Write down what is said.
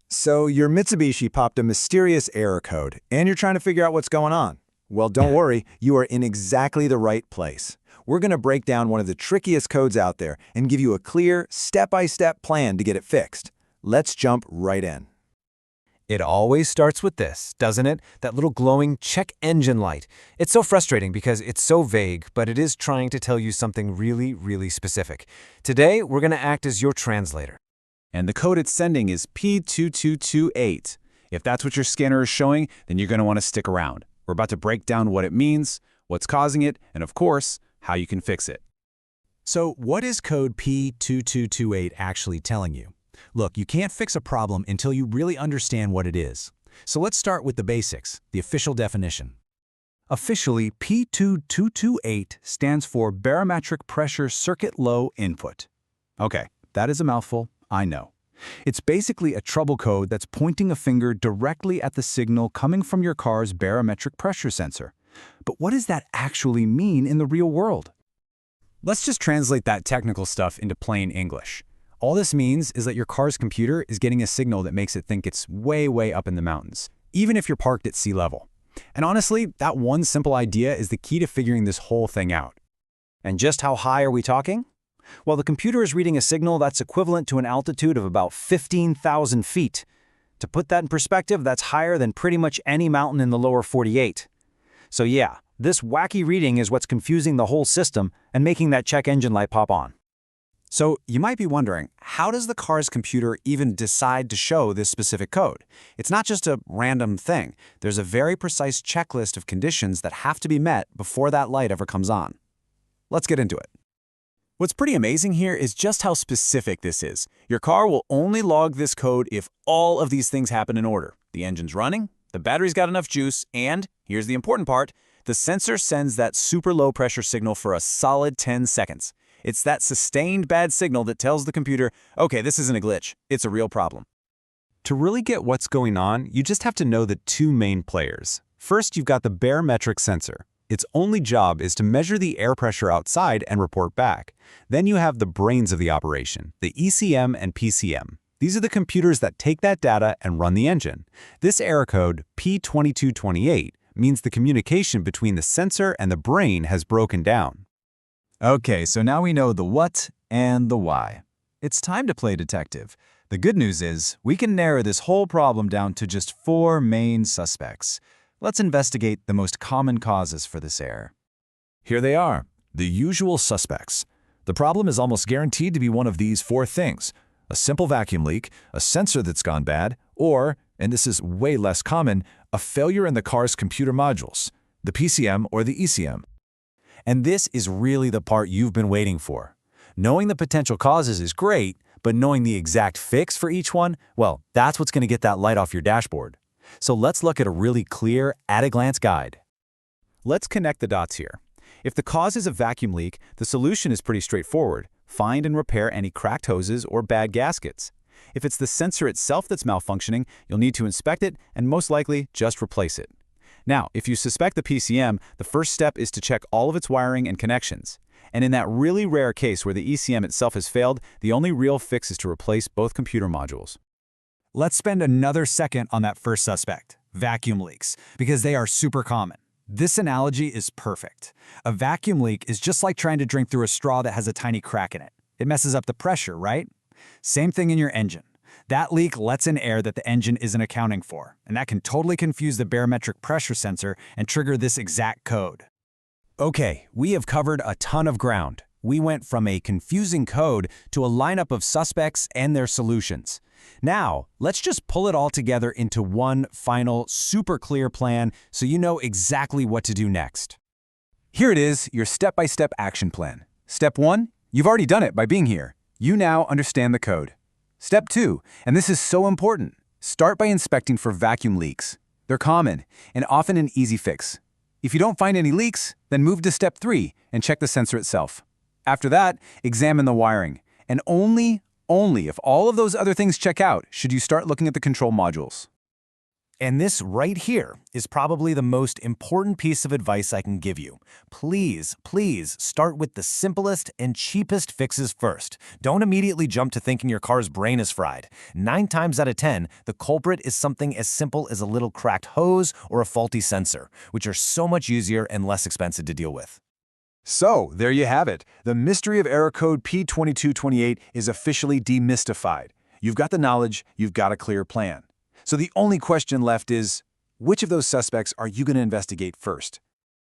So your Mitsubishi popped a mysterious error code, and you're trying to figure out what's going on. Well, don't worry, you are in exactly the right place. We're going to break down one of the trickiest codes out there and give you a clear, step-by-step plan to get it fixed. Let's jump right in. It always starts with this, doesn't it? That little glowing check engine light. It's so frustrating because it's so vague, but it is trying to tell you something really, really specific. Today, we're going to act as your translator. And the code it's sending is P2228. If that's what your scanner is showing, then you're going to want to stick around. We're about to break down what it means, what's causing it, and of course, how you can fix it. So what is code P2228 actually telling you? Look, you can't fix a problem until you really understand what it is. So let's start with the basics, the official definition. Officially, P2228 stands for Barometric Pressure Circuit Low Input. Okay, that is a mouthful, I know. It's basically a trouble code that's pointing a finger directly at the signal coming from your car's barometric pressure sensor. But what does that actually mean in the real world? Let's just translate that technical stuff into plain English. All this means is that your car's computer is getting a signal that makes it think it's way, way up in the mountains, even if you're parked at sea level. And honestly, that one simple idea is the key to figuring this whole thing out. And just how high are we talking? Well, the computer is reading a signal that's equivalent to an altitude of about 15,000 feet. To put that in perspective, that's higher than pretty much any mountain in the lower 48. So yeah, this wacky reading is what's confusing the whole system and making that check engine light pop on. So you might be wondering, how does the car's computer even decide to show this specific code? It's not just a random thing. There's a very precise checklist of conditions that have to be met before that light ever comes on. Let's get into it. What's pretty amazing here is just how specific this is. Your car will only log this code if all of these things happen in order. The engine's running, the battery's got enough juice, and, here's the important part, the sensor sends that super low pressure signal for a solid 10 seconds. It's that sustained bad signal that tells the computer, okay, this isn't a glitch, it's a real problem. To really get what's going on, you just have to know the two main players. First, you've got the barometric sensor. Its only job is to measure the air pressure outside and report back. Then you have the brains of the operation, the ECM and PCM. These are the computers that take that data and run the engine. This error code, P2228, means the communication between the sensor and the brain has broken down. Okay, so now we know the what and the why. It's time to play detective. The good news is, we can narrow this whole problem down to just 4 main suspects. Let's investigate the most common causes for this error. Here they are, the usual suspects. The problem is almost guaranteed to be one of these 4 things: a simple vacuum leak, a sensor that's gone bad, or, and this is way less common, a failure in the car's computer modules, the PCM or the ECM. And this is really the part you've been waiting for. Knowing the potential causes is great, but knowing the exact fix for each one, well, that's what's going to get that light off your dashboard. So let's look at a really clear, at-a-glance guide. Let's connect the dots here. If the cause is a vacuum leak, the solution is pretty straightforward. Find and repair any cracked hoses or bad gaskets. If it's the sensor itself that's malfunctioning, you'll need to inspect it and most likely just replace it. Now, if you suspect the PCM, the first step is to check all of its wiring and connections. And in that really rare case where the ECM itself has failed, the only real fix is to replace both computer modules. Let's spend another second on that first suspect, vacuum leaks, because they are super common. This analogy is perfect. A vacuum leak is just like trying to drink through a straw that has a tiny crack in it. It messes up the pressure, right? Same thing in your engine. That leak lets in air that the engine isn't accounting for, and that can totally confuse the barometric pressure sensor and trigger this exact code. Okay, we have covered a ton of ground. We went from a confusing code to a lineup of suspects and their solutions. Now, let's just pull it all together into one final, super clear plan so you know exactly what to do next. Here it is, your step-by-step action plan. Step 1, you've already done it by being here. You now understand the code. Step 2, and this is so important, start by inspecting for vacuum leaks. They're common and often an easy fix. If you don't find any leaks, then move to Step 3 and check the sensor itself. After that, examine the wiring, and only if all of those other things check out should you start looking at the control modules. And this right here is probably the most important piece of advice I can give you. Please, please start with the simplest and cheapest fixes first. Don't immediately jump to thinking your car's brain is fried. 9 times out of 10, the culprit is something as simple as a little cracked hose or a faulty sensor, which are so much easier and less expensive to deal with. So, there you have it. The mystery of error code P2228 is officially demystified. You've got the knowledge, you've got a clear plan. So the only question left is, which of those suspects are you going to investigate first?